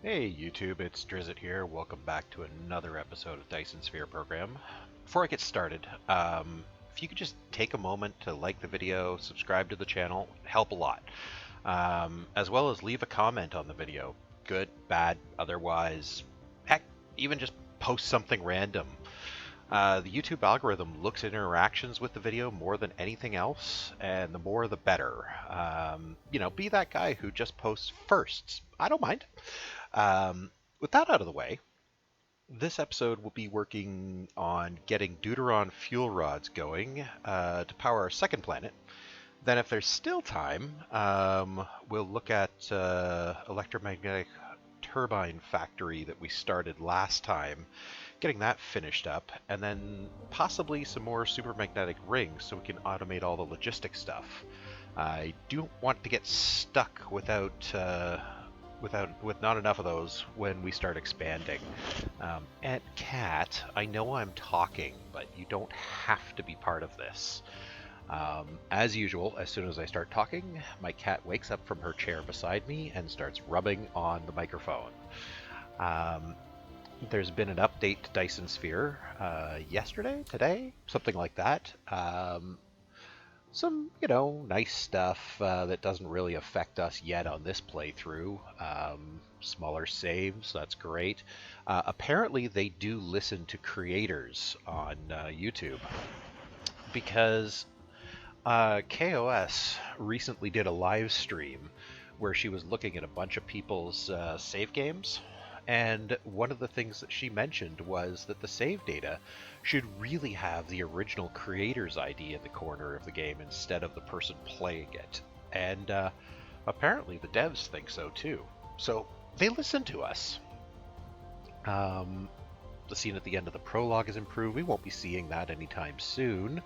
Hey YouTube, it's Drizit here. Welcome back to another episode of Dyson Sphere Program. Before I get started, if you could just take a moment to like the video, subscribe to the channel, it'd help a lot. As well as leave a comment on the video. Good, bad, otherwise, heck, even just post something random. The YouTube algorithm looks at interactions with the video more than anything else, and the more the better. Be that guy who just posts firsts. I don't mind. With that out of the way, this episode will be working on getting Deuteron fuel rods going to power our second planet. Then if there's still time, we'll look at electromagnetic turbine factory that we started last time, getting that finished up, and then possibly some more supermagnetic rings so we can automate all the logistics stuff. I don't want to get stuck with not enough of those when we start expanding. And Cat, I know I'm talking, but you don't have to be part of this. As usual, as soon as I start talking, my cat wakes up from her chair beside me and starts rubbing on the microphone. There's been an update to Dyson Sphere yesterday, today, something like that. Some, nice stuff that doesn't really affect us yet on this playthrough. Smaller saves, that's great. Apparently they do listen to creators on YouTube, because KOS recently did a live stream where she was looking at a bunch of people's save games. And one of the things that she mentioned was that the save data should really have the original creator's ID in the corner of the game instead of the person playing it. And apparently the devs think so too. So they listen to us. The scene at the end of the prologue is improved. We won't be seeing that anytime soon.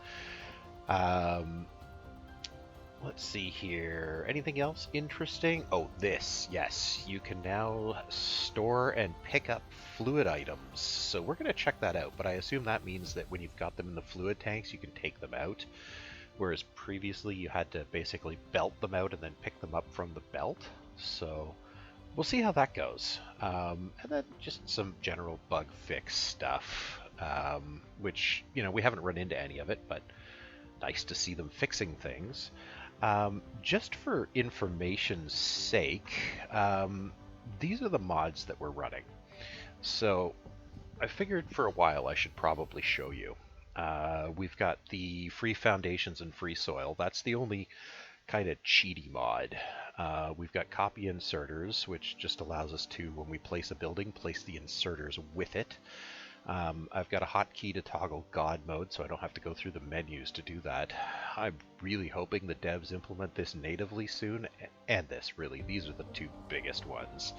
Let's see here. Anything else interesting? Oh, this. Yes, you can now store and pick up fluid items. So we're going to check that out, but I assume that means that when you've got them in the fluid tanks, you can take them out. Whereas previously you had to basically belt them out and then pick them up from the belt. So we'll see how that goes. And then just some general bug fix stuff, which, we haven't run into any of it, but nice to see them fixing things. Just for information's sake, these are the mods that we're running. So I figured for a while I should probably show you. We've got the free foundations and free soil. That's the only kind of cheaty mod. We've got copy inserters, which just allows us to, when we place a building, place the inserters with it. I've got a hotkey to toggle God mode, so I don't have to go through the menus to do that. I'm really hoping the devs implement this natively soon, and this, really. These are the two biggest ones.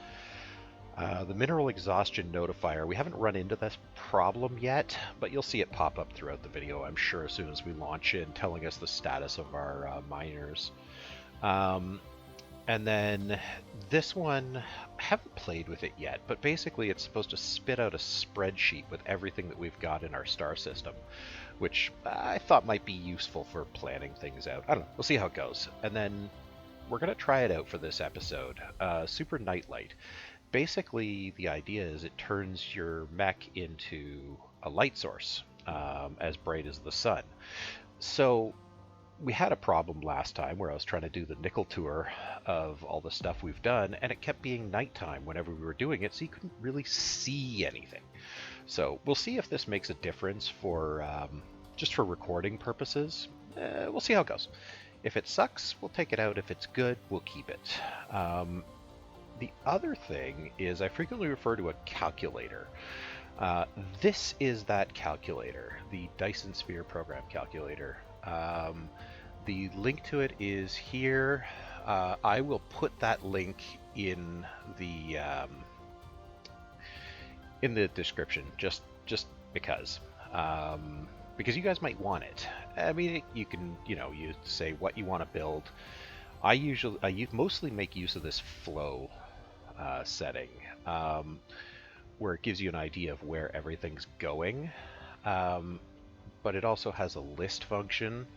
The mineral exhaustion notifier, we haven't run into this problem yet, but you'll see it pop up throughout the video, I'm sure, as soon as we launch in, telling us the status of our miners. And then this one, I haven't played with it yet, but basically it's supposed to spit out a spreadsheet with everything that we've got in our star system, which I thought might be useful for planning things out. I don't know, we'll see how it goes. And then we're going to try it out for this episode. Super Nightlight. Basically, the idea is it turns your mech into a light source, as bright as the sun. So we had a problem last time where I was trying to do the nickel tour of all the stuff we've done, and it kept being nighttime whenever we were doing it, so you couldn't really see anything. So we'll see if this makes a difference for just for recording purposes. We'll see how it goes. If it sucks, we'll take it out. If it's good, we'll keep it. The other thing is I frequently refer to a calculator. This is that calculator, the Dyson Sphere Program calculator. The link to it is here. I will put that link in the description, just because you guys might want it. I mean, you can, you say what you want to build. I mostly make use of this flow setting, where it gives you an idea of where everything's going. But it also has a list function.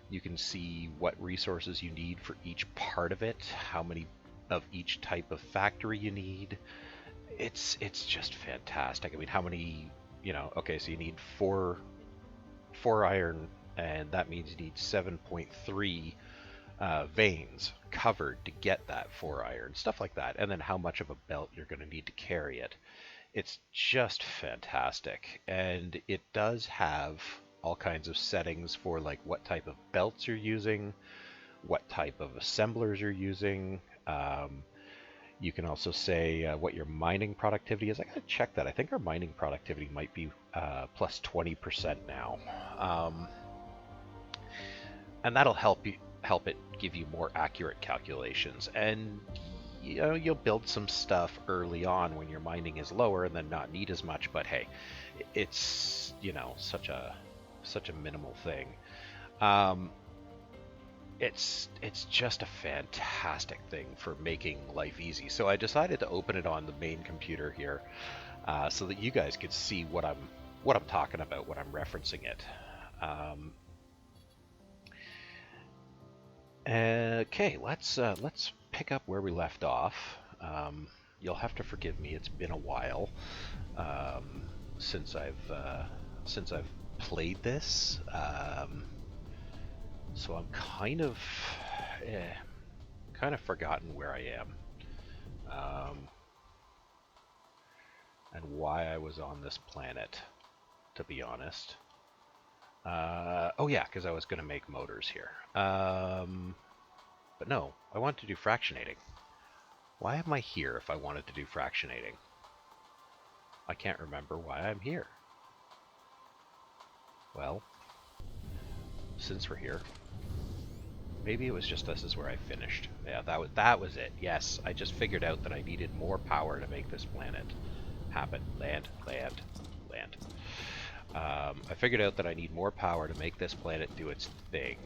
You can see what resources you need for each part of it, how many of each type of factory you need, it's just fantastic. I mean, how many, okay, so you need four iron, and that means you need 7.3 veins covered to get that 4 iron, stuff like that. And then how much of a belt you're going to need to carry it. It's just fantastic. And it does have all kinds of settings for like what type of belts you're using, what type of assemblers you're using. You can also say what your mining productivity is. I gotta check that. I think our mining productivity might be plus 20% now. And that'll help it give you more accurate calculations. And you'll build some stuff early on when your mining is lower and then not need as much, but hey, it's such a minimal thing. It's just a fantastic thing for making life easy. So I decided to open it on the main computer here, so that you guys could see what I'm talking about when I'm referencing it. Okay, let's pick up where we left off. You'll have to forgive me; it's been a while since I've played this. So I'm kind of forgotten where I am, and why I was on this planet, to be honest. Oh yeah, because I was going to make motors here. But no, I want to do fractionating. Why am I here if I wanted to do fractionating? I can't remember why I'm here. Well, since we're here, maybe it was just this is where I finished. Yeah, that was it. Yes, I just figured out that I needed more power to make this planet happen. Land. I figured out that I need more power to make this planet do its thing.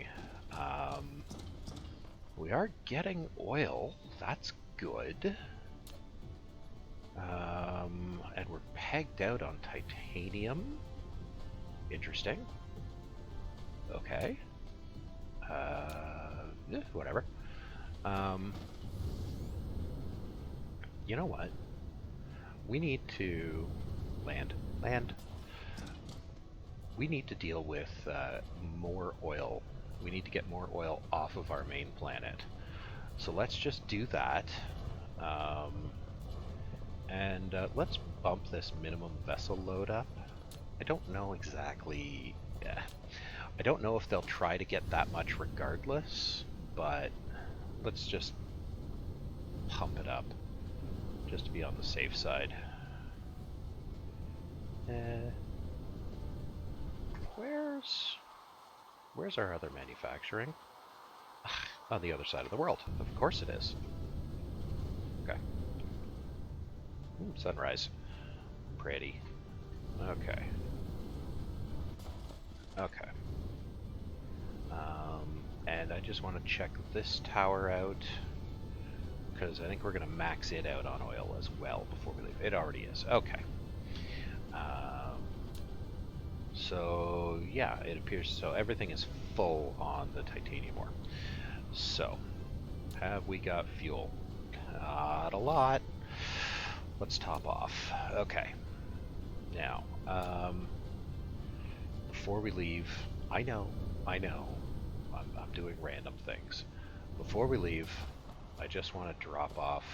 We are getting oil. That's good. And we're pegged out on titanium. Interesting. Okay. Whatever. You know what? We need to land. We need to deal with more oil. We need to get more oil off of our main planet. So let's just do that. And let's bump this minimum vessel load up. I don't know exactly. I don't know if they'll try to get that much regardless, but let's just pump it up just to be on the safe side. Where's our other manufacturing? On the other side of the world. Of course it is. Okay. Sunrise. Pretty. Okay. And I just want to check this tower out, because I think we're going to max it out on oil as well before we leave. It already is. Okay. So yeah, it appears so. Everything is full on the titanium ore. So, have we got fuel? Not a lot. Let's top off. Okay. Now, before we leave, I know, I'm doing random things. Before we leave, I just want to drop off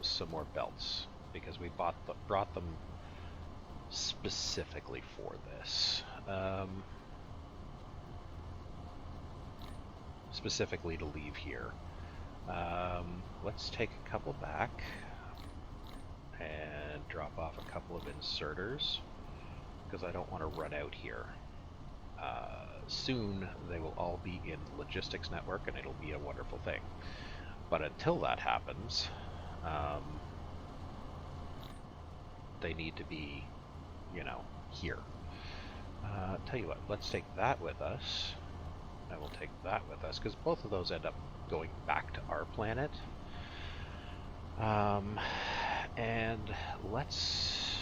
some more belts, because we brought them specifically for this. Specifically to leave here. Let's take a couple back and drop off a couple of inserters, because I don't want to run out here. Soon they will all be in the logistics network, and it'll be a wonderful thing. But until that happens, they need to be, here. Tell you what, let's take that with us. I will take that with us, because both of those end up going back to our planet. And let's...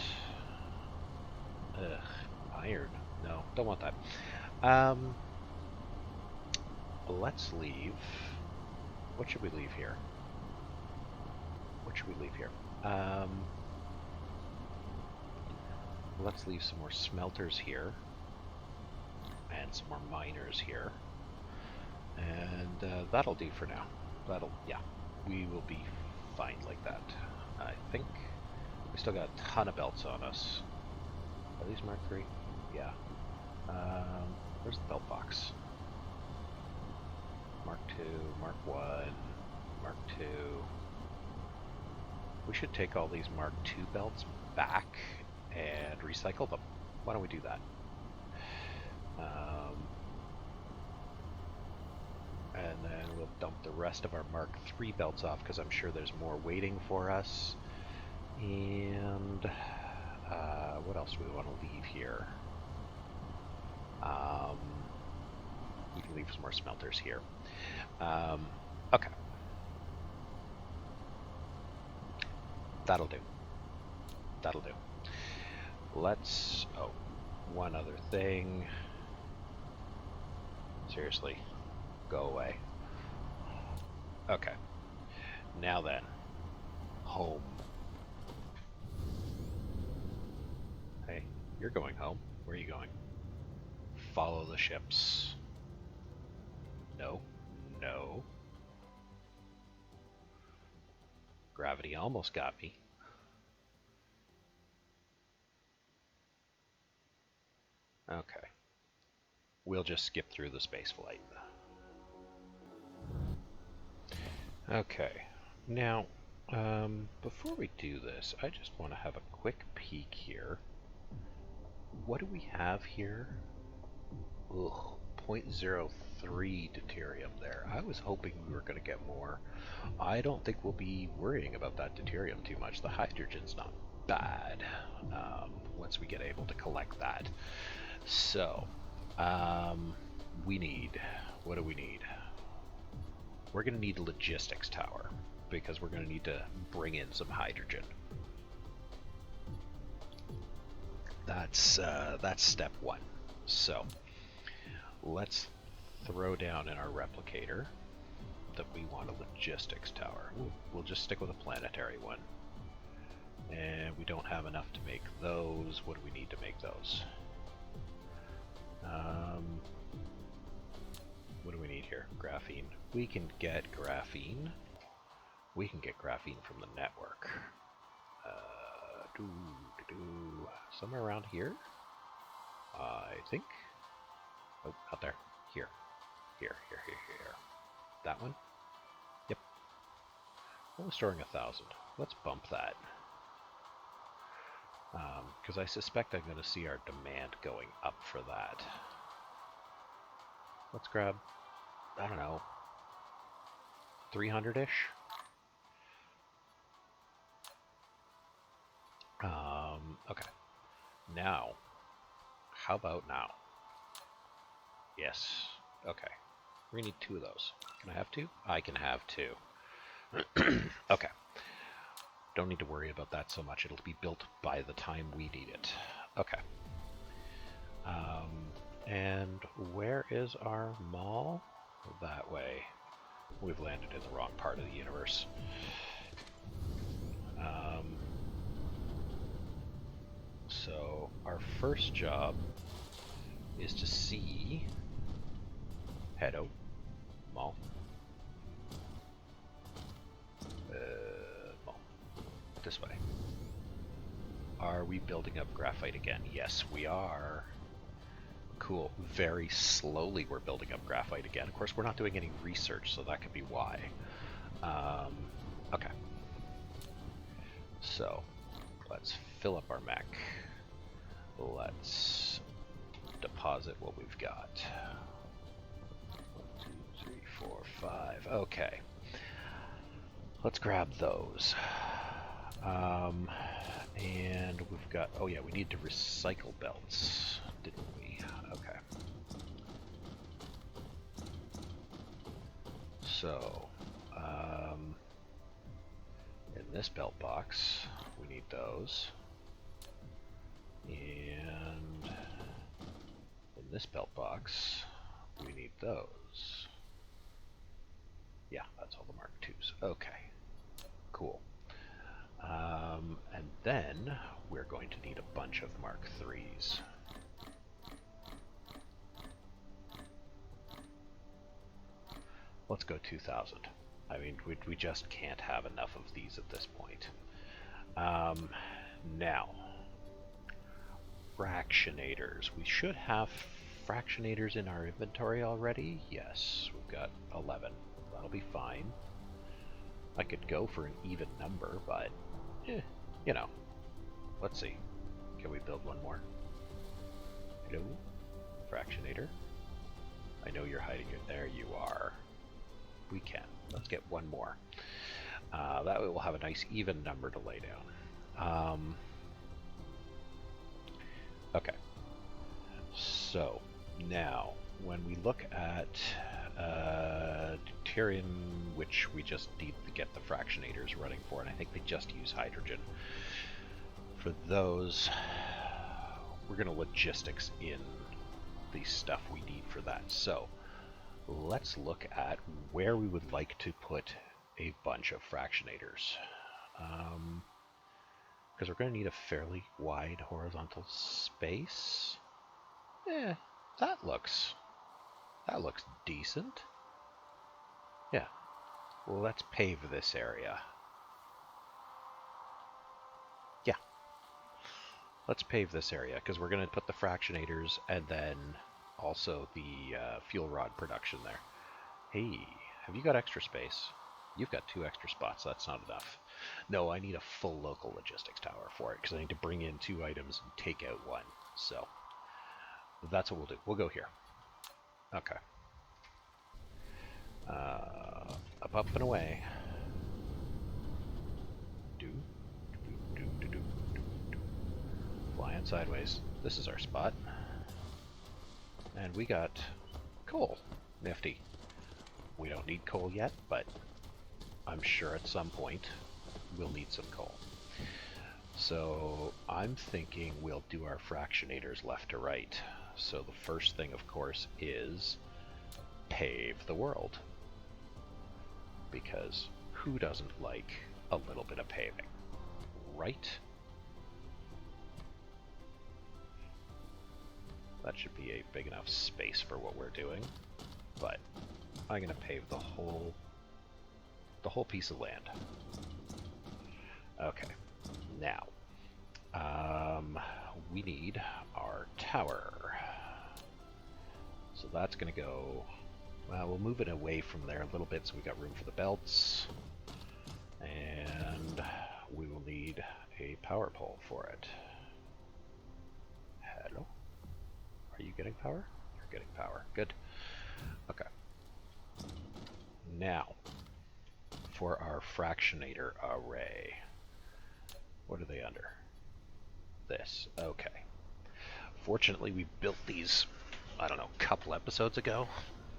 iron. No, don't want that. Let's leave... What should we leave here? What should we leave here? Let's leave some more smelters here. And some more miners here. And that'll do for now. Yeah, we will be fine like that. I think we still got a ton of belts on us. Are these Mark III? Yeah. Where's the belt box? Mark II, Mark I, Mark II. We should take all these Mark II belts back and recycle them. Why don't we do that? And then we'll dump the rest of our Mark III belts off because I'm sure there's more waiting for us. And what else do we want to leave here? We can leave some more smelters here. Okay. That'll do. That'll do. Oh, one other thing. Seriously, go away. Okay. Now then, home. Hey, you're going home. Where are you going? Follow the ships. No. No. Gravity almost got me. Okay. We'll just skip through the space flight. Okay. Now, before we do this, I just want to have a quick peek here. What do we have here? Ugh, 0.03 deuterium there. I was hoping we were going to get more. I don't think we'll be worrying about that deuterium too much. The hydrogen's not bad once we get able to collect that. So, we need... What do we need? We're going to need a logistics tower because we're going to need to bring in some hydrogen. That's step one. So let's throw down in our replicator that we want a logistics tower. We'll just stick with a planetary one. And we don't have enough to make those. What do we need to make those? What do we need here? Graphene. We can get graphene. We can get graphene from the network. Somewhere around here? I think. Oh, out there. Here. Here. That one? Yep. Only storing 1,000. Let's bump that. Because I suspect I'm going to see our demand going up for that. Let's grab, I don't know, 300-ish? Okay. Now, how about now? Yes. Okay. We're gonna need 2 of those. Can I have 2? I can have 2. Okay. Don't need to worry about that so much. It'll be built by the time we need it. Okay. And where is our mall? That way. We've landed in the wrong part of the universe. So our first job is to see Hedo mall. Mall. This way. Are we building up graphite again? Yes, we are. Cool. Very slowly we're building up graphite again. Of course, we're not doing any research, so that could be why. Okay. So, let's fill up our mech. Let's deposit what we've got. 1, 2, 3, 4, 5. Okay. Let's grab those. And we've got... Oh yeah, we need to recycle belts, didn't we? Okay. So, in this belt box, we need those. And in this belt box, we need those. Yeah, that's all the Mark IIs. Okay, cool. And then we're going to need a bunch of Mark IIIs. Let's go 2,000. I mean, we just can't have enough of these at this point. Now, fractionators. We should have fractionators in our inventory already. Yes, we've got 11. That'll be fine. I could go for an even number, but, you know. Let's see. Can we build one more? Hello? Fractionator? I know you're hiding it. There you are. We can. Let's get one more. That way we'll have a nice even number to lay down. Okay. So, now, when we look at deuterium, which we just need to get the fractionators running for, and I think they just use hydrogen. For those, we're going to logistics in the stuff we need for that. So, let's look at where we would like to put a bunch of fractionators. Because we're going to need a fairly wide horizontal space. That looks decent. Yeah. Well, let's pave this area. Yeah. Let's pave this area because we're going to put the fractionators and then also the fuel rod production there. Hey, have you got extra space? You've got 2 extra spots. That's not enough. No, I need a full local logistics tower for it because I need to bring in 2 items and take out 1. So that's what we'll do. We'll go here. Okay. Up and away. Flying sideways. This is our spot. And we got coal. Nifty. We don't need coal yet, but I'm sure at some point we'll need some coal. So I'm thinking we'll do our fractionators left to right. So the first thing, of course, is pave the world. Because who doesn't like a little bit of paving, right? That should be a big enough space for what we're doing. But I'm going to pave the whole piece of land. Okay, now we need our tower. So that's going to go. Well, we'll move it away from there a little bit so we got room for the belts. And we will need a power pole for it. Hello? Are you getting power? You're getting power. Good. Okay. Now, for our Fractionator Array. What are they under? This. Okay. Fortunately, we built these, I don't know, a couple episodes ago.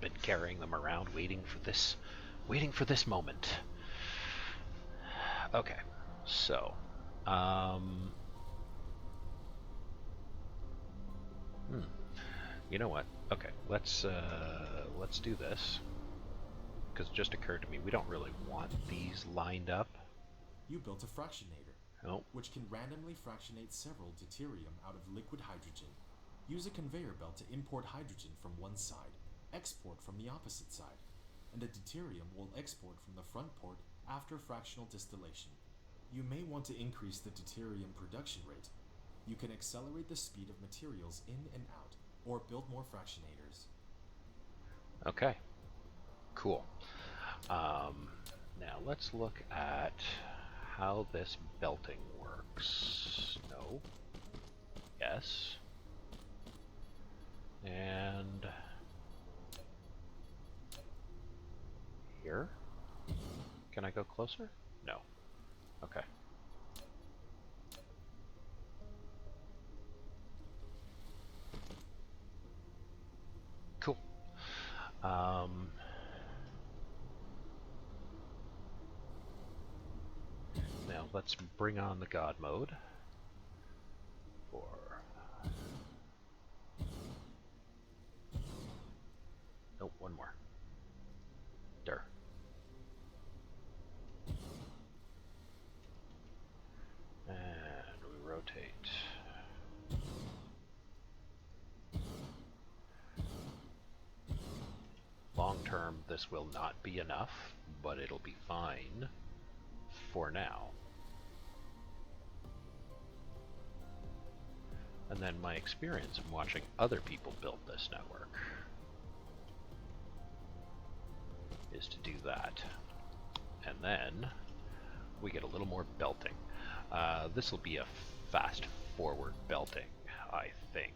Been carrying them around, waiting for this moment. Okay, so, you know what? Okay, let's do this because it just occurred to me we don't really want these lined up. You built a fractionator, which can randomly fractionate several deuterium out of liquid hydrogen. Use a conveyor belt to import hydrogen from one side, export from the opposite side, and the deuterium will export from the front port after fractional distillation. You may want to increase the deuterium production rate. You can accelerate the speed of materials in and out, or build more fractionators. Okay, cool. Now let's look at how this belting works. No. Yes. And here? Can I go closer? No. Okay. Cool. Now let's bring on the God mode. Nope, one more. There. This will not be enough, but it'll be fine for now. And then my experience in watching other people build this network is to do that. And then we get a little more belting. This will be a fast forward belting, I think.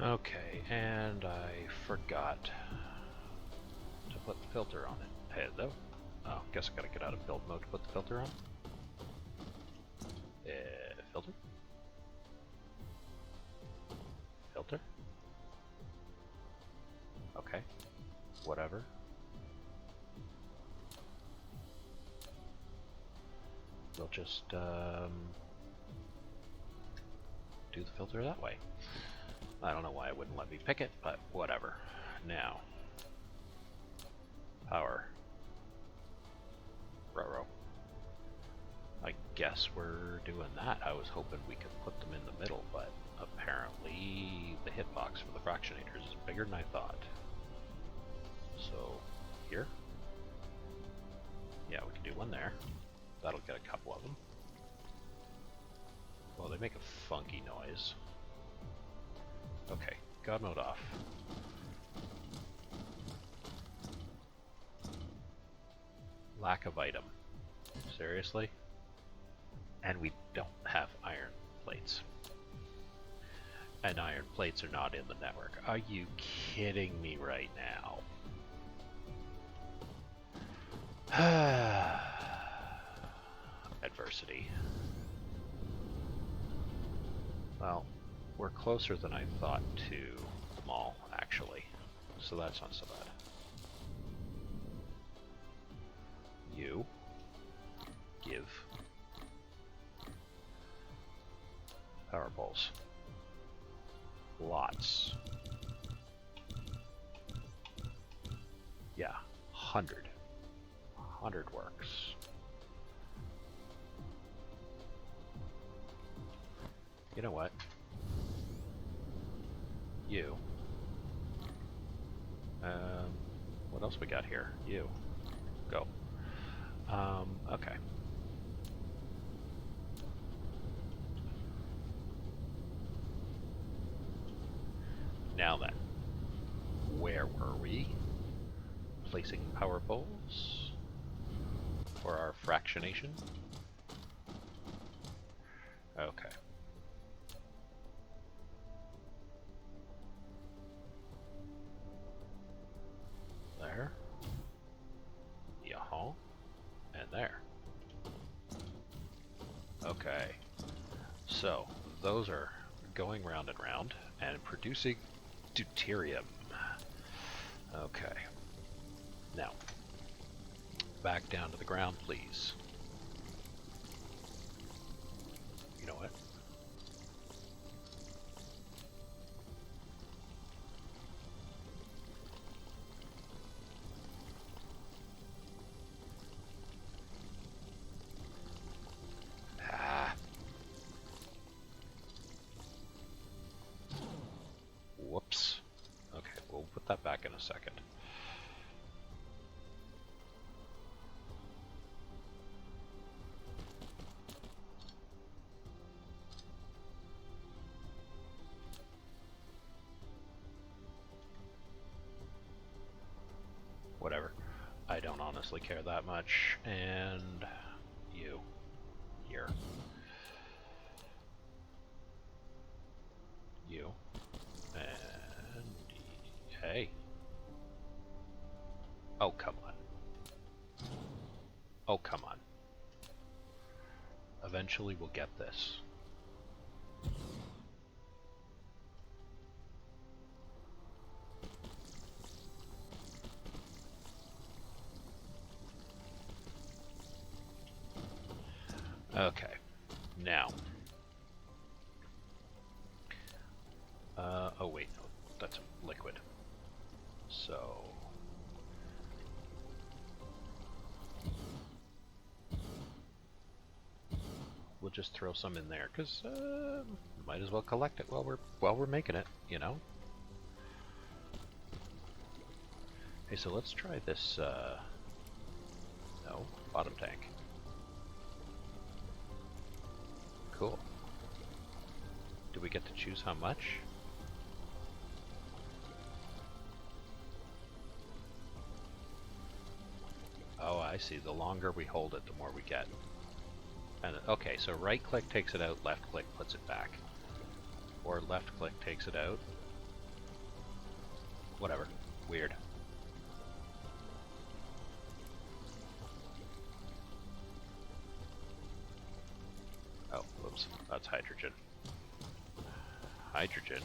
Okay, and I forgot to put the filter on it. Hello? Oh, guess I gotta get out of build mode to put the filter on. Filter? Filter? Okay, whatever. We'll just do the filter that way. I don't know why it wouldn't let me pick it, but whatever. Now, power. Ruh-roh. I guess we're doing that. I was hoping we could put them in the middle, but apparently the hitbox for the Fractionators is bigger than I thought. So, here? Yeah, we can do one there. That'll get a couple of them. Well, they make a funky noise. Okay, God mode off. Lack of item. Seriously? And we don't have iron plates. And iron plates are not in the network. Are you kidding me right now? Adversity. Well, we're closer than I thought to them all, actually. So that's not so bad. You give power poles. Lots. Yeah, 100. 100 works. You know what? You. What else we got here? You. Go. Okay. Now then, where were we? Placing power poles for our fractionation? Okay. There. Yaha. And there. Okay. So, those are going round and round and producing deuterium. Okay. Now, back down to the ground, please. You know what? Whoops. Okay, we'll put that back in a second. Whatever. I don't honestly care that much. And you. Here. You. And hey. Oh, come on. Oh, come on. Eventually we'll get this. Okay. Now. just throw some in there, because might as well collect it while we're making it, you know? Okay, so let's try this, no, bottom tank. Cool. Do we get to choose how much? Oh, I see. The longer we hold it, the more we get. And okay, so right click takes it out, left click puts it back. Or left click takes it out. Whatever. Weird. Oh, whoops. That's hydrogen. Hydrogen.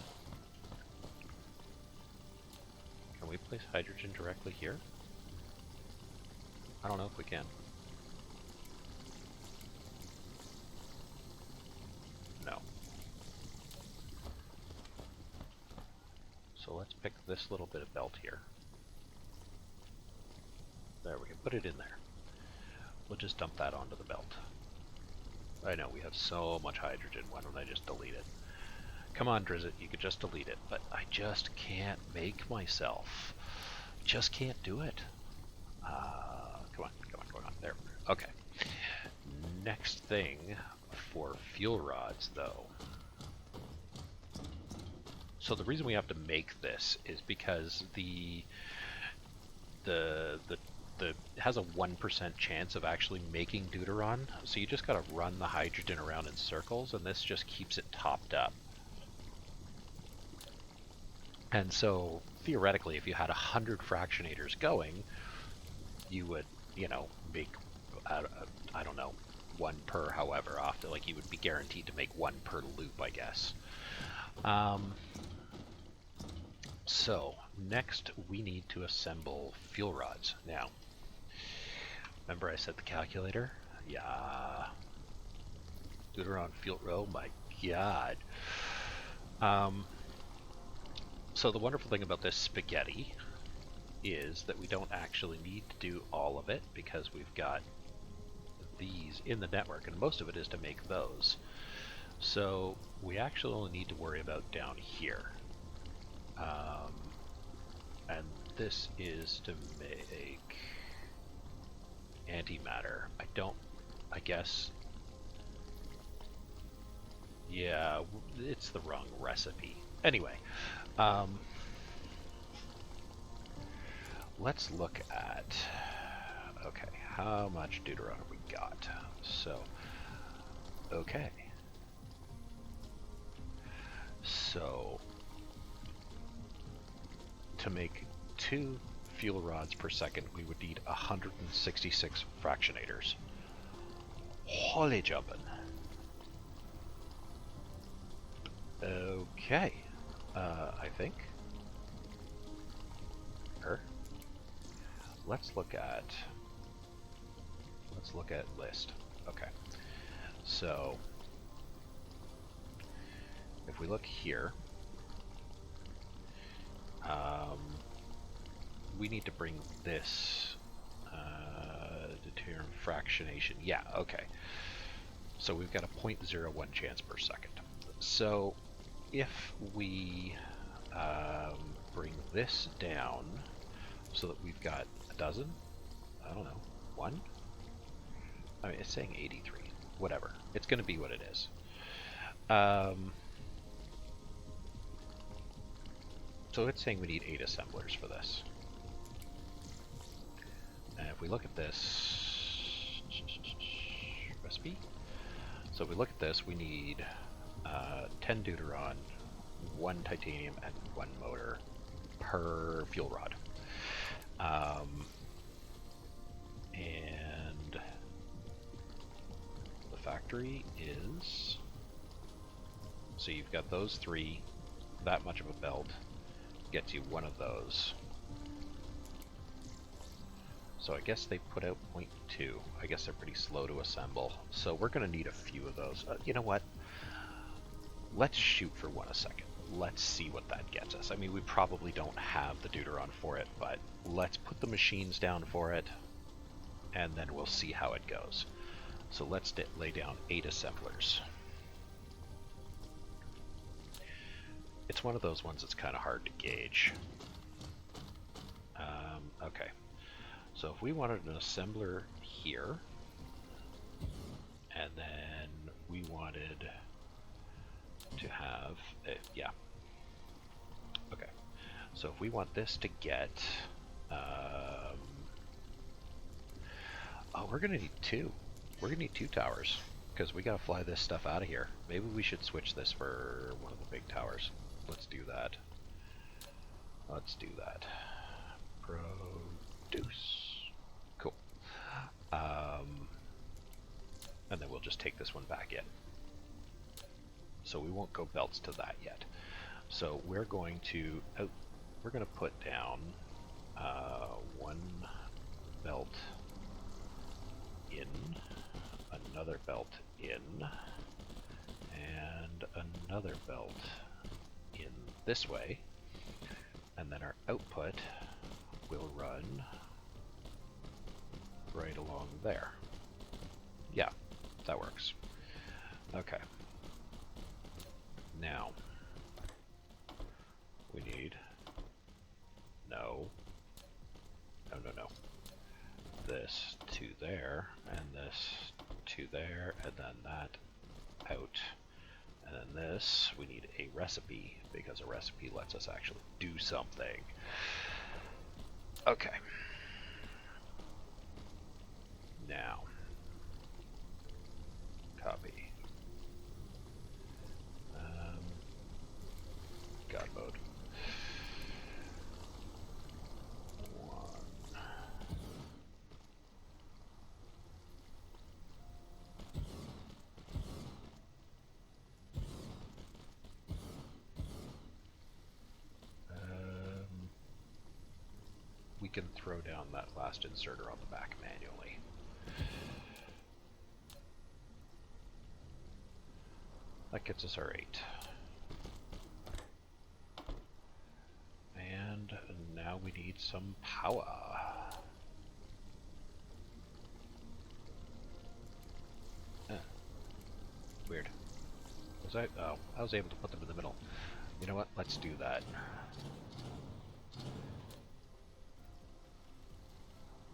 Can we place hydrogen directly here? I don't know if we can. No. So let's pick this little bit of belt here. There, we can put it in there. We'll just dump that onto the belt. I know, we have so much hydrogen, why don't I just delete it? Come on, Drizit, you could just delete it, but I just can't make myself. Just can't do it. Come on, there. Okay. Next thing for fuel rods, though. So the reason we have to make this is because it has a 1% chance of actually making deuteron, so you just gotta run the hydrogen around in circles, and this just keeps it topped up. And so, theoretically, if you had 100 fractionators going, you would, you know, make, I don't know, one per however often. Like, you would be guaranteed to make one per loop, I guess. So, next we need to assemble fuel rods. Now, remember I said the calculator? Yeah. Deuteron fuel, oh my god. So the wonderful thing about this spaghetti is that we don't actually need to do all of it because we've got these in the network, and most of it is to make those. So we actually only need to worry about down here. And this is to make antimatter. I guess, yeah, it's the wrong recipe. Anyway, let's look at, okay, how much deuteron have we got? So, okay. So, to make 2 fuel rods per second, we would need 166 fractionators. Holy jumpin'. Okay. I think. Let's look at list. Okay. So if we look here, we need to bring this determine fractionation. Yeah, okay. So we've got a 0.01 chance per second. So if we bring this down so that we've got a dozen, I don't know, 1? I mean, it's saying 83. Whatever. It's going to be what it is. So it's saying we need 8 assemblers for this. And if we look at this recipe, so if we look at this, we need 10 deuteron, 1 titanium, and 1 motor per fuel rod. And the factory is, so you've got those 3, that much of a belt gets you 1 of those. So I guess they put out 0.2. I guess they're pretty slow to assemble. So we're going to need a few of those. You know what? Let's shoot for 1 a second. Let's see what that gets us. I mean, we probably don't have the deuteron for it, but let's put the machines down for it, and then we'll see how it goes. So let's lay down 8 assemblers. It's one of those ones that's kind of hard to gauge. Okay, so if we wanted an assembler here, and then we wanted to have, yeah. Okay, so if we want this to get, oh, we're gonna need 2. We're gonna need 2 towers, because we gotta fly this stuff out of here. Maybe we should switch this for one of the big towers. Let's do that. Let's do that. Produce. Cool. And then we'll just take this one back in. So we won't go belts to that yet. So we're going to put down 1 belt in, another belt in, and another belt in this way, and then our output will run right along there. Yeah, that works. Okay. Now, we need, no, this to there, and this to there, and then that out. And then this, we need a recipe, because a recipe lets us actually do something. Okay. Now, copy. God mode. 1. We can throw down that last inserter on the back manually. That gets us our 8. And now we need some power. Weird. Oh, I was able to put them in the middle. You know what? Let's do that.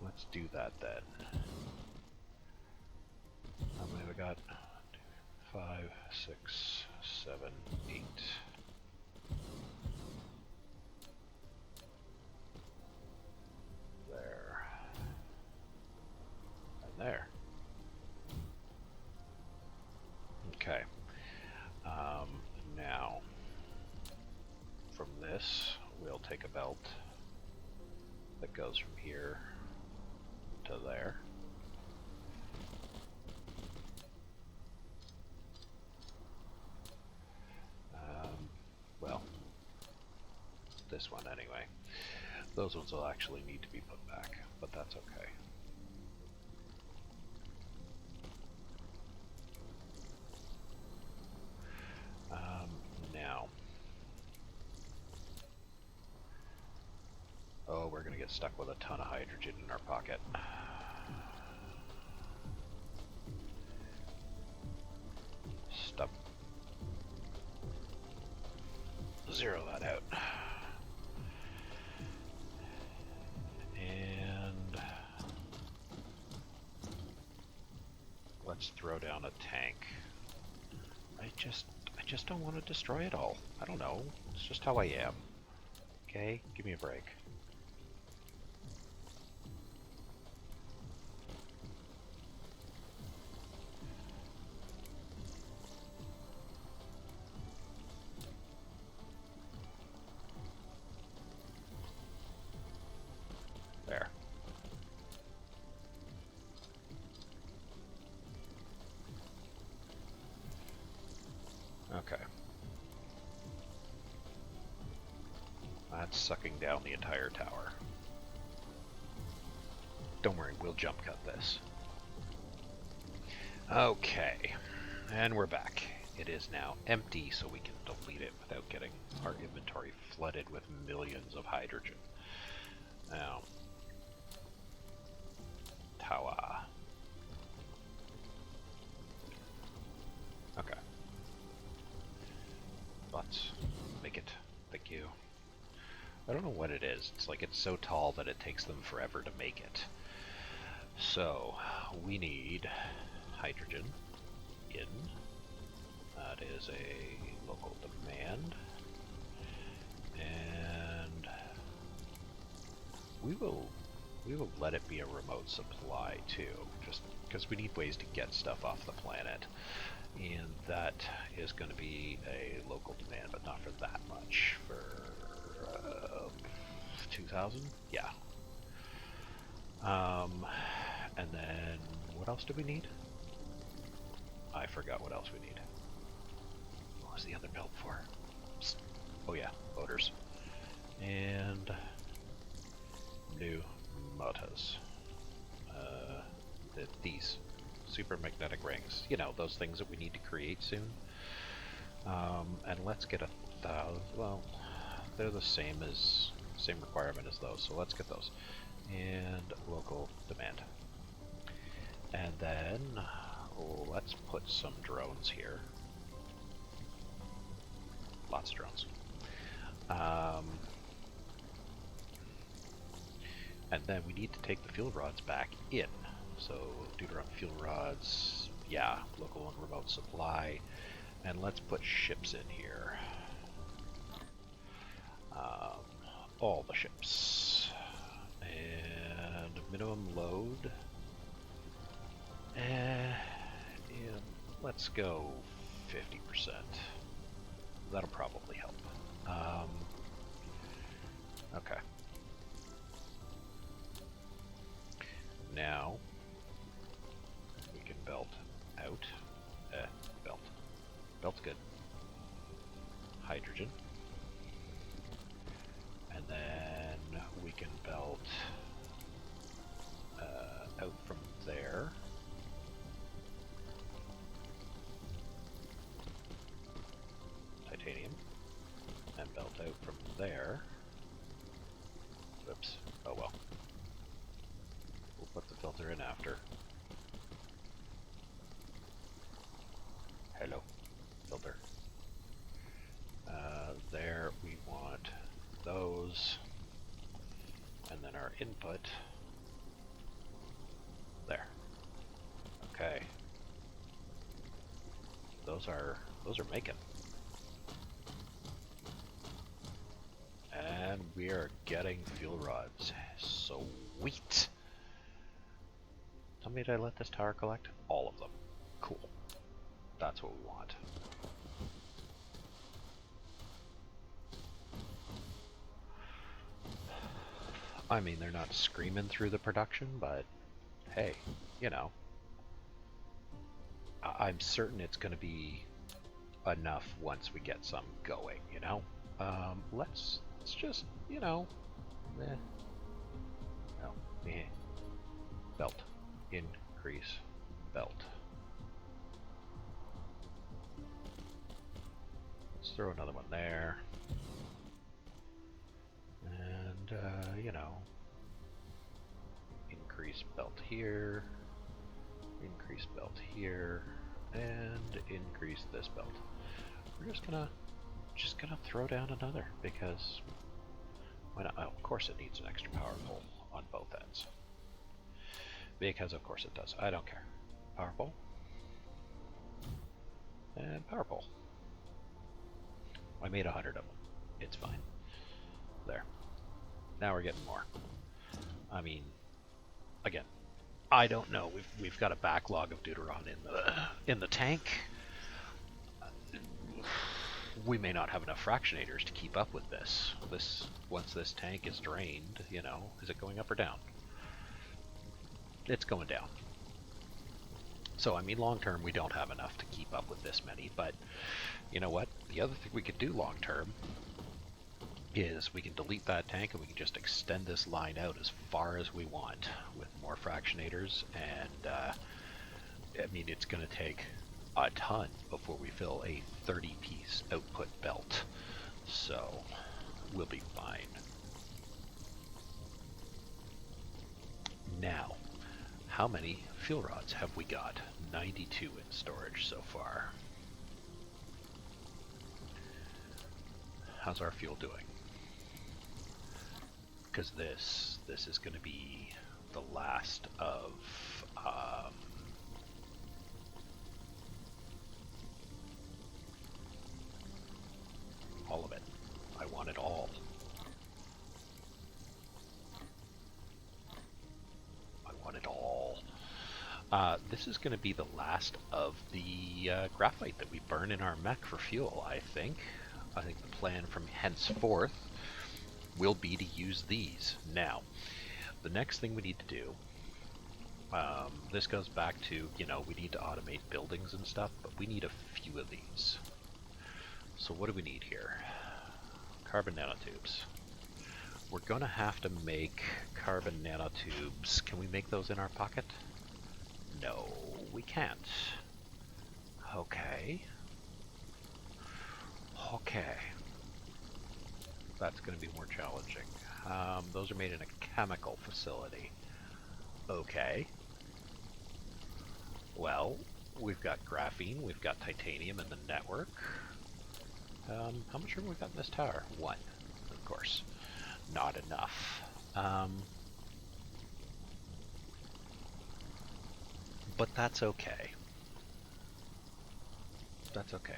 Let's do that then. How many have we got? 5, 6, 7, 8. There. And there. Okay. Now, from this, we'll take a belt that goes from here to there. Well, this one anyway. Those ones will actually need to be put back, but that's okay. Now, oh, we're gonna get stuck with a ton of hydrogen in our pocket. Stop. Zero that out. And let's throw down a tank. I just don't want to destroy it all. I don't know. It's just how I am. Okay? Give me a break. There. Okay. That's sucking down the entire tower. Don't worry, we'll jump cut this. Okay, and we're back. It is now empty, so we can delete it without getting our inventory flooded with millions of hydrogen. Now, tower. don't know what it is. It's like it's so tall that it takes them forever to make it. So we need hydrogen in. That is a local demand. And we will let it be a remote supply too, just because we need ways to get stuff off the planet. And that is going to be a local demand, but not for that much. For 2,000? Yeah. And then what else do we need? I forgot what else we need. What was the other belt for? Psst. Oh yeah, motors. And new motors. These super magnetic rings. You know, those things that we need to create soon. And let's get 1,000. Well, they're the same requirement as those, so let's get those. And local demand. And then let's put some drones here. Lots of drones. And then we need to take the fuel rods back in. So Deuteron fuel rods, yeah, local and remote supply. And let's put ships in here. All the ships. And minimum load. And let's go 50%. That'll probably help. Okay. Now we can belt out. Belt. Belt's good. Hydrogen. And then we can belt out from there. Titanium. And belt out from there. Whoops. Oh well. We'll put the filter in after. Hello, filter. There we want those, and then our input. There. Okay. Those are making. And we are getting fuel rods. Sweet. How many did I let this tower collect? All of them. Cool. That's what we want. I mean, they're not screaming through the production, but hey, you know, I'm certain it's going to be enough once we get some going, you know? Let's just, you know, belt, increase, belt. Let's throw another one there. And, you know, increase belt here, increase belt here, and increase this belt. We're just gonna throw down another, because why not? Oh, of course it needs an extra power pole on both ends. Because of course it does. I don't care. Power pole. And power pole. I made 100 of them. It's fine. There. Now we're getting more. I mean, again, I don't know. We've got a backlog of Deuteron in the tank. We may not have enough fractionators to keep up with this. Once this tank is drained, you know, is it going up or down? It's going down. So I mean, long term we don't have enough to keep up with this many, but you know what? The other thing we could do long term is we can delete that tank and we can just extend this line out as far as we want with more fractionators, and I mean, it's going to take a ton before we fill a 30-piece output belt, so we'll be fine. Now, how many fuel rods have we got? 92 in storage so far. How's our fuel doing? because this is going to be the last of all of it. I want it all. I want it all. This is going to be the last of the graphite that we burn in our mech for fuel, I think. I think the plan from henceforth will be to use these. Now, the next thing we need to do, this goes back to, you know, we need to automate buildings and stuff, but we need a few of these. So what do we need here? Carbon nanotubes. We're going to have to make carbon nanotubes. Can we make those in our pocket? No, we can't. Okay. Okay. That's going to be more challenging. Those are made in a chemical facility. Okay. Well, we've got graphene, we've got titanium in the network. How much room we got in this tower? 1, of course. Not enough. But that's okay. That's okay.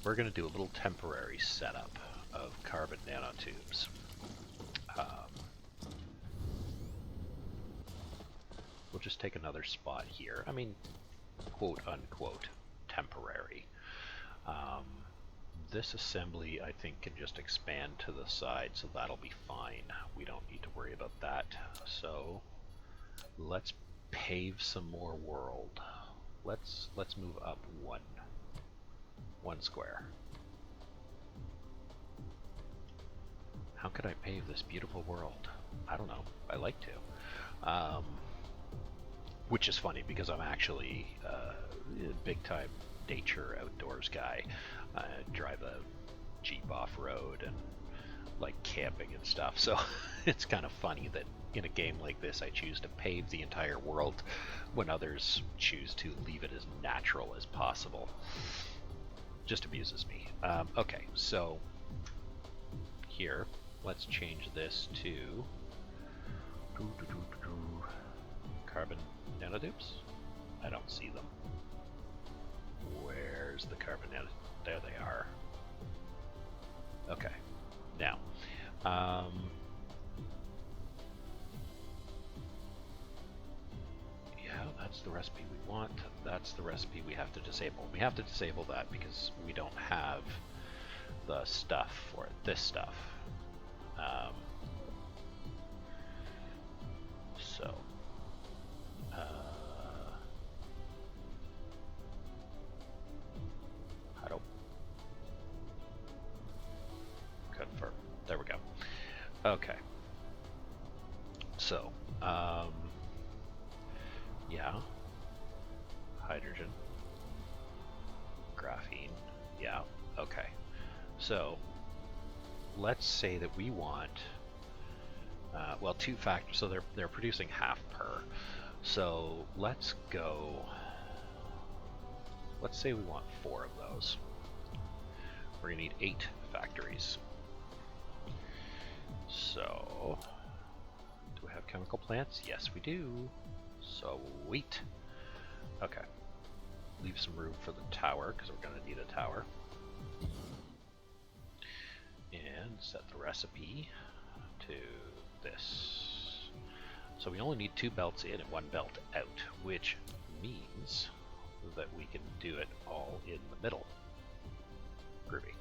We're going to do a little temporary setup of carbon nanotubes. We'll just take another spot here. I mean, quote unquote, temporary. This assembly, I think, can just expand to the side, so that'll be fine. We don't need to worry about that. So let's pave some more world. Let's move up one square. How could I pave this beautiful world? I don't know. I like to. Which is funny because I'm actually a big time nature outdoors guy. I drive a Jeep off-road and like camping and stuff, so it's kind of funny that in a game like this I choose to pave the entire world when others choose to leave it as natural as possible. Just amuses me. Okay, so here, let's change this to carbon nanotubes. I don't see them. Where's the carbon nanotubes? There they are. Okay. Now, yeah, that's the recipe we want. That's the recipe we have to disable. We have to disable that because we don't have the stuff for it. This stuff. So, I don't confirm. There we go. Okay. So, yeah. Hydrogen. Graphene. Yeah. Okay. So, let's say that we want, well, 2 factors. So they're producing half per. So let's go. Let's say we want 4 of those. We're gonna need 8 factories. So, do we have chemical plants? Yes, we do. Sweet. Okay. Leave some room for the tower because we're gonna need a tower. And set the recipe to this. So we only need 2 belts in and 1 belt out, which means that we can do it all in the middle. Groovy.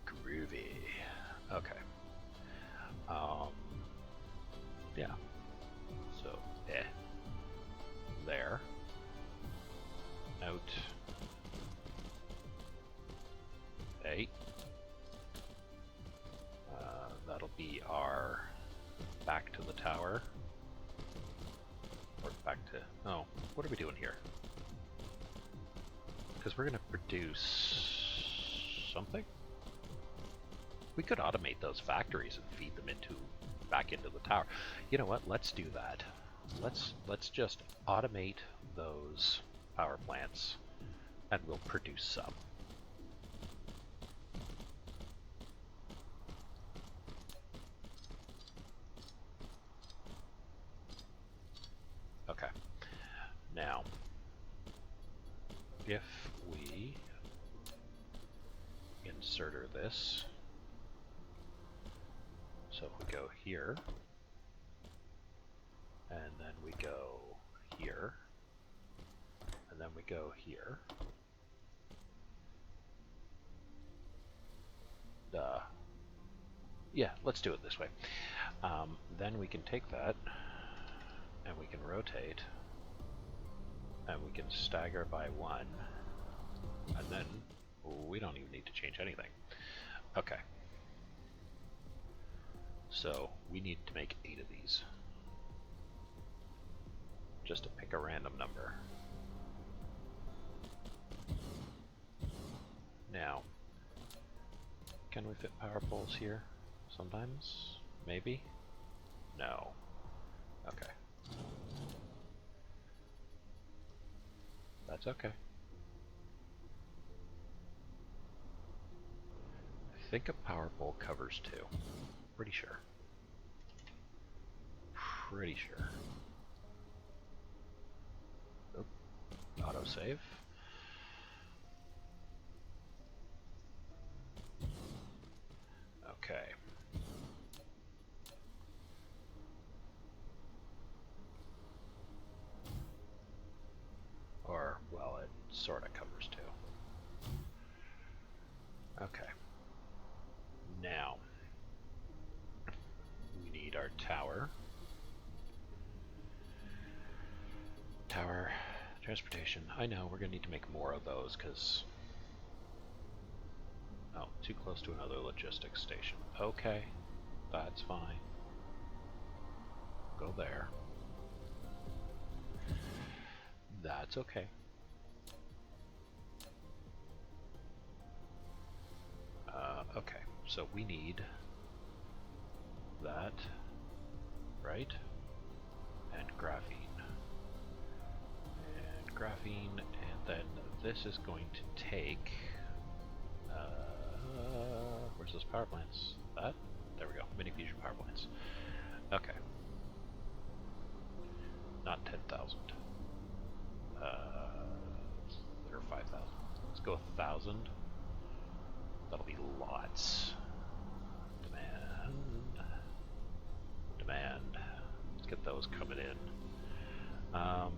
Groovy. Okay. Yeah. So, there. Out. Hey. That'll be our back to the tower. Or back to... Oh, what are we doing here? Because we're going to produce something? We could automate those factories and feed them back into the tower. You know what? Let's do that. Let's just automate those power plants and we'll produce some. if we inserter this, so if we go here, and then we go here, and then we go here, yeah, let's do it this way. Then we can take that, and we can rotate, and we can stagger by 1, and then we don't even need to change anything. Okay. So we need to make 8 of these. Just to pick a random number. Now, can we fit power poles here? Sometimes? Maybe? No. Okay. That's okay. I think a power pole covers 2. Pretty sure. Pretty sure. Oop. Autosave. Okay. Or, well, it sort of covers 2. Okay. Now, we need our tower. Tower, transportation. I know, we're going to need to make more of those because... Oh, too close to another logistics station. Okay, that's fine. Go there. That's okay. Okay, so we need that, right? And graphene. And graphene, and then this is going to take... where's those power plants? That? There we go, mini fusion power plants. Okay. Not 10,000. Or 5,000. Let's go 1,000. That'll be lots. Demand. Demand. Let's get those coming in. And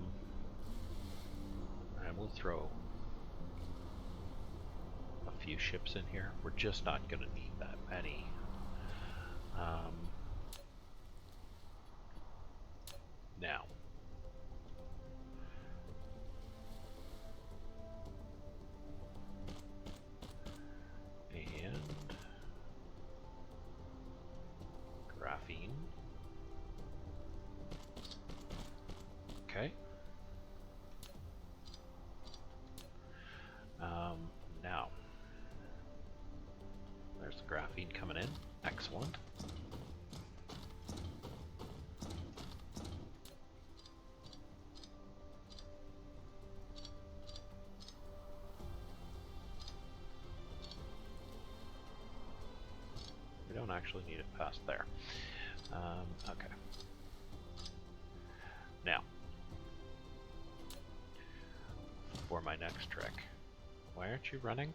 we'll throw a few ships in here. We're just not going to need that many. Now. And graphene. Okay. Now, there's the graphene coming in. Excellent. We don't actually need it past there. Okay. Now, for my next trick. Why aren't you running?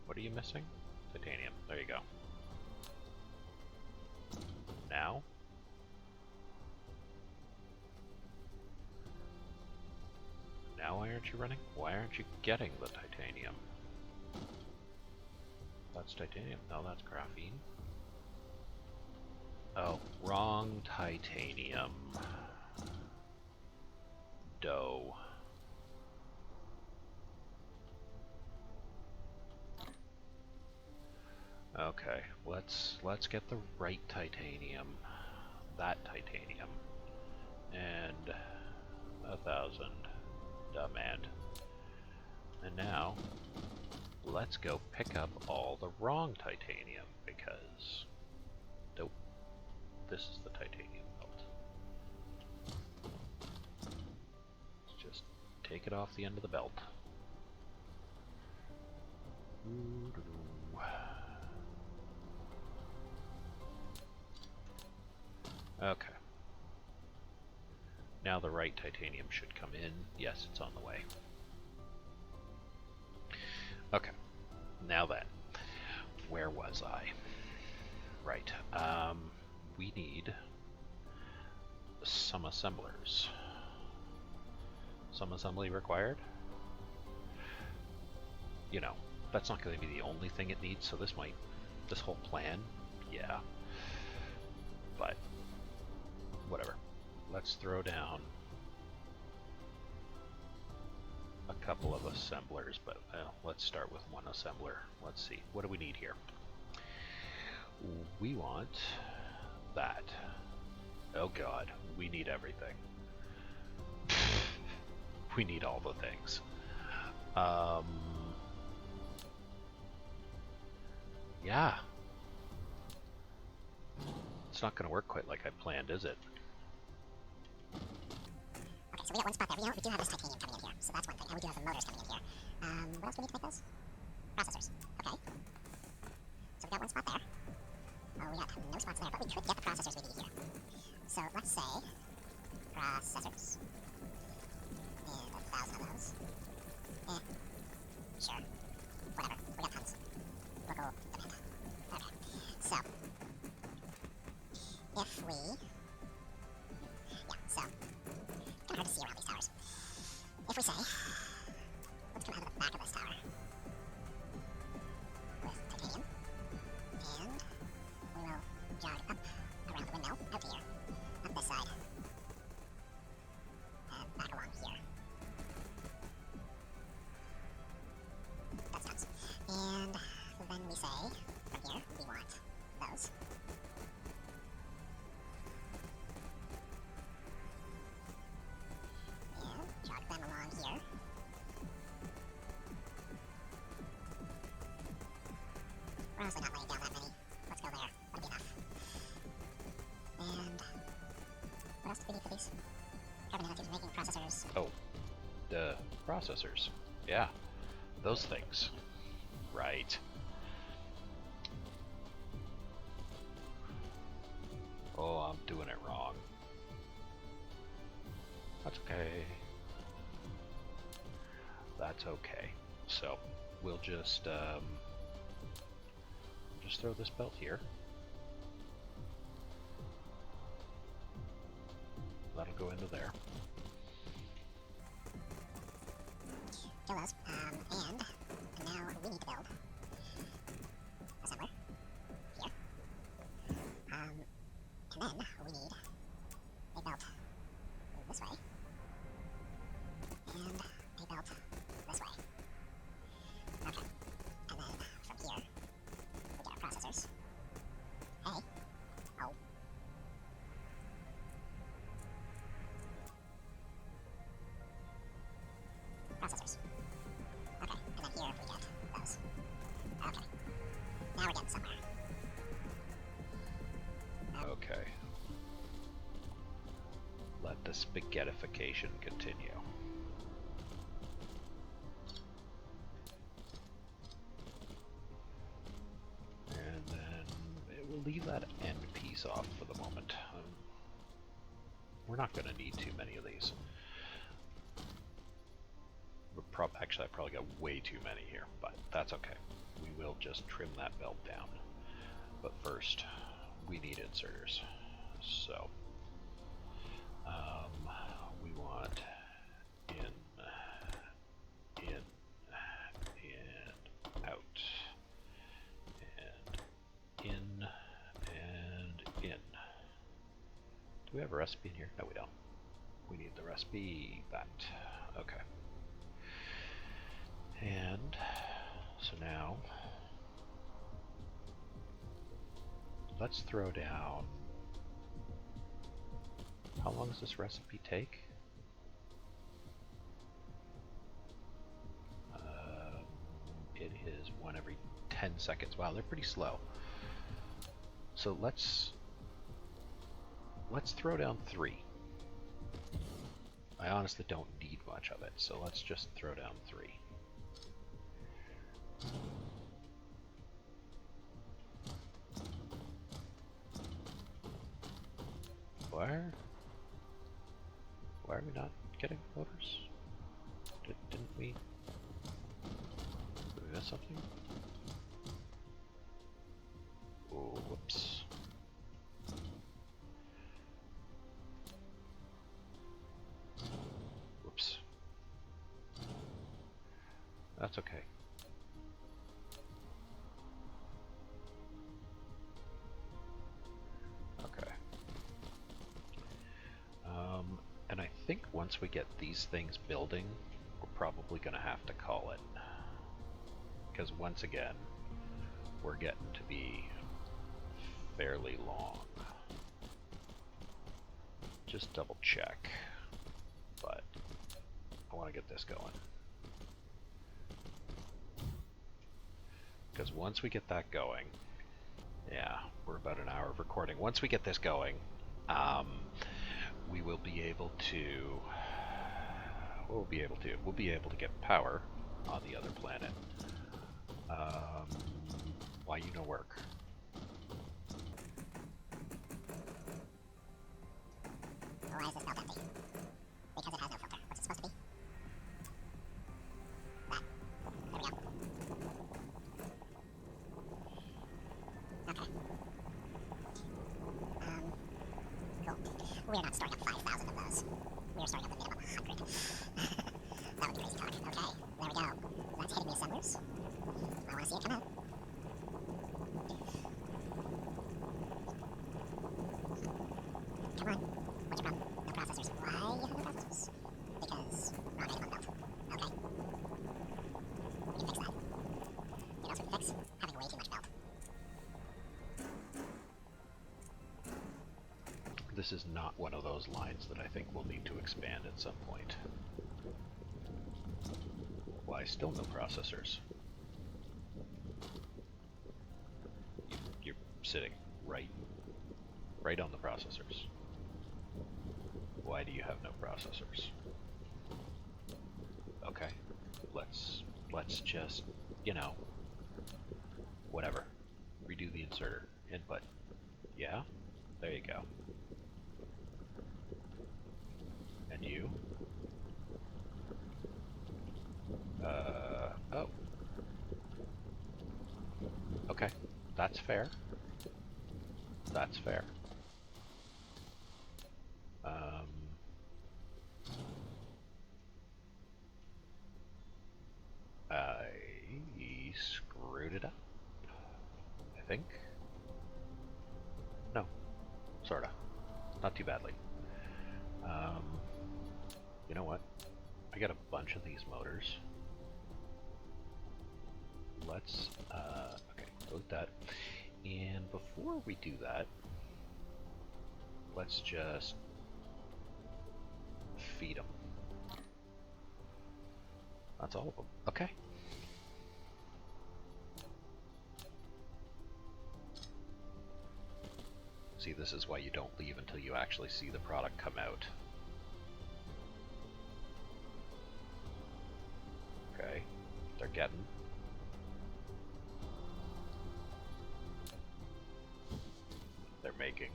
What are you missing? Titanium. There you go. Now. Now why aren't you running? Why aren't you getting the titanium? That's titanium. No, that's graphene. Oh, wrong titanium. Dough. Okay, let's get the right titanium. That titanium. And 1,000 demand. And now let's go pick up all the wrong titanium because nope. This is the titanium belt. Let's just take it off the end of the belt. Okay. Now the right titanium should come in. Yes, it's on the way. Okay. Now then, where was I? Right. We need some assemblers. Some assembly required? You know, that's not going to be the only thing it needs, so this whole plan, yeah. But, whatever. Let's throw down a couple of assemblers, but let's start with one assembler. Let's see, what do we need here? We want that. Oh god, we need everything. We need all the things. Yeah. It's not going to work quite like I planned, is it? Okay, so we got one spot there. We do have this titanium coming in here, so that's one thing. And we do have the motors coming in here. What else do we need to make those? Processors. Okay. So we got one spot there. Oh, we got no spots there, but we could get the processors we need here. So let's say processors. And 1,000 of those. Sure. Whatever. We got tons. We'll go depend. Okay. So if we... Yeah, so... It's kind of hard to see around these towers. If we say... Let's come out of the back of this tower. With titanium. And we will jog up around the windmill, out to here. Up this side. And back along here. That's nuts. And then we say, from here, we want those. And jog them along here. We're honestly not laying down that many. Let's go there. That'll be enough. And what else do we need for these? Carbon nanotubes, making processors. Oh, the processors. Yeah, those things. Right. Oh, I'm doing it wrong. That's okay. That's okay. So, we'll just throw this belt here. That'll go into there. Kill those. And now we need to build assembler here. And then we need a belt this way. And a belt this way. Okay. And then from here, we get our processors. Hey. Oh. Processors. Okay, and then here we get those. Okay. Now we're getting somewhere. Okay. Let the spaghettification continue. And then we'll leave that end piece off for the moment. We're not going to need too many of these. Actually, I probably got way too many here, but that's okay. We will just trim that belt down. But first, we need inserters. So, we want in, and out, and in, and in. Do we have a recipe in here? No, we don't. We need the recipe, that. Okay. And so now let's throw down. How long does this recipe take? It is one every 10 seconds. Wow, they're pretty slow. So let's throw down 3. I honestly don't need much of it, so let's just throw down 3. Why are we not getting motors? Didn't we? Did we miss miss something? Oh, whoops. Whoops. That's okay. Okay. And I think once we get these things building, we're probably going to have to call it. Because once again, we're getting to be fairly long. Just double check. But I want to get this going. Because once we get that going, yeah, we're about an hour of recording. Once we get this going, we will be able to, we'll be able to get power on the other planet. Why you no work? Why is this belt empty? Because it has no filter. What's it supposed to be? That. There we go. Okay. Cool. We're not storing up 5,000 of those. We're storing up a minimum 100. That would be crazy talk. Okay, there we go. That's hitting the assemblers. I want to see it come out. Come on. What's your problem? No processors. Why you have no processors? Because raw item on belt. Okay. We can fix that. You know what else we can fix? Having way too much belt. This is not one of those lines that I think we'll need to expand at some point. Why still no processors? You're sitting right on the processors. Why do you have no processors? Okay, let's just, you know, whatever. Redo the inserter input. Yeah, there you go. And you? Oh. Okay, that's fair. That's fair. I screwed it up, I think. No, sorta. Not too badly. You know what? I got a bunch of these motors. Let's, okay, load that. And before we do that, let's just feed them. That's all of them. Okay. See, this is why you don't leave until you actually see the product come out. Okay, they're getting. They're making.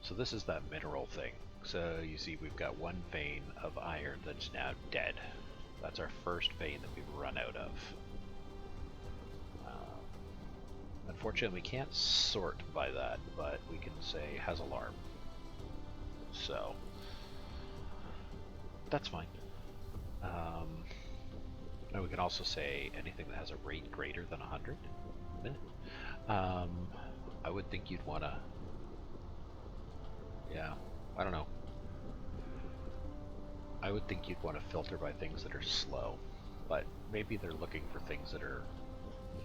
So this is that mineral thing. So you see we've got one vein of iron that's now dead. That's our first vein that we've run out of. Unfortunately, we can't sort by that, but we can say has alarm. So that's fine. And we can also say anything that has a rate greater than 100. I would think you'd want to. Yeah, I don't know. I would think you'd want to filter by things that are slow, but maybe they're looking for things that are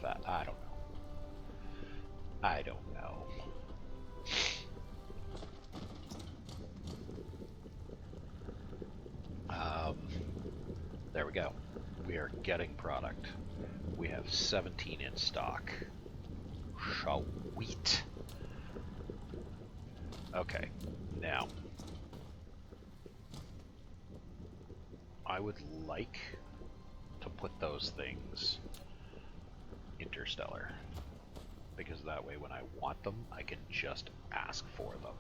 fast. I don't know. I don't know. There we go. We are getting product. We have 17 in stock. Sweet. Okay, now I would like to put those things interstellar, because that way when I want them, I can just ask for them.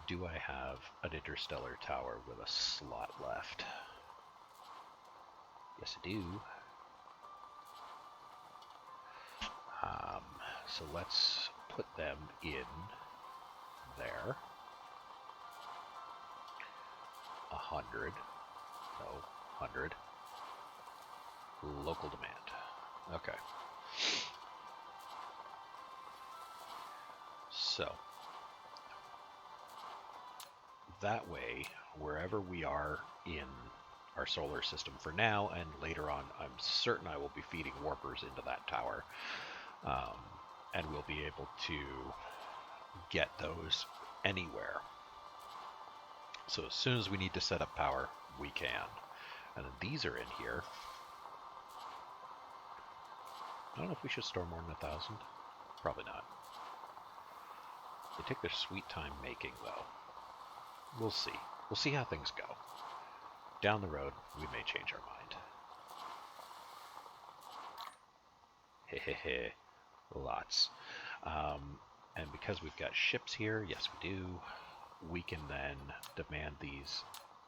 Do I have an interstellar tower with a slot left? Yes, I do. So let's put them in there. 100. No, 100. Local demand. Okay. So that way, wherever we are in our solar system for now, and later on, I'm certain I will be feeding warpers into that tower, and we'll be able to get those anywhere. So as soon as we need to set up power, we can. And then these are in here. I don't know if we should store more than 1,000. Probably not. They take their sweet time making, though. We'll see. We'll see how things go. Down the road, we may change our mind. Hehehe. Lots. And because we've got ships here, yes we do, we can then demand these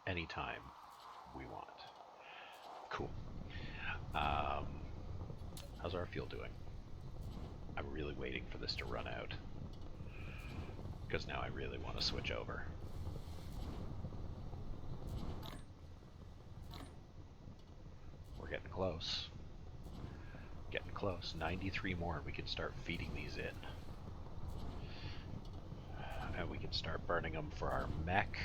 anytime we want. Cool. How's our fuel doing? I'm really waiting for this to run out, because now I really want to switch over. We're getting close. Getting close. 93 more and we can start feeding these in. And we can start burning them for our mech.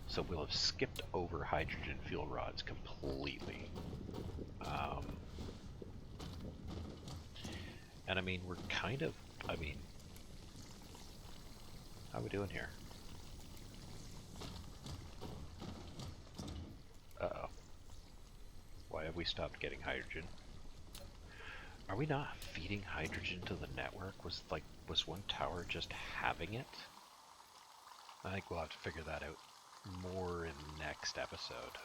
So we'll have skipped over hydrogen fuel rods completely. And I mean, we're kind of, how are we doing here? Uh-oh. Why have we stopped getting hydrogen? Are we not feeding hydrogen to the network? Was one tower just having it? I think we'll have to figure that out more in the next episode.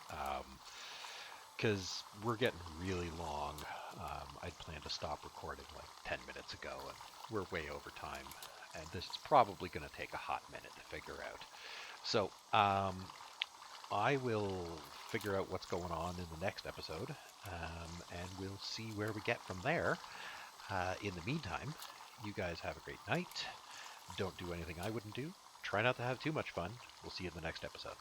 Because we're getting really long. I'd planned to stop recording like 10 minutes ago, and we're way over time. And this is probably going to take a hot minute to figure out. So, I will figure out what's going on in the next episode, and we'll see where we get from there. In the meantime, you guys have a great night. Don't do anything I wouldn't do. Try not to have too much fun. We'll see you in the next episode.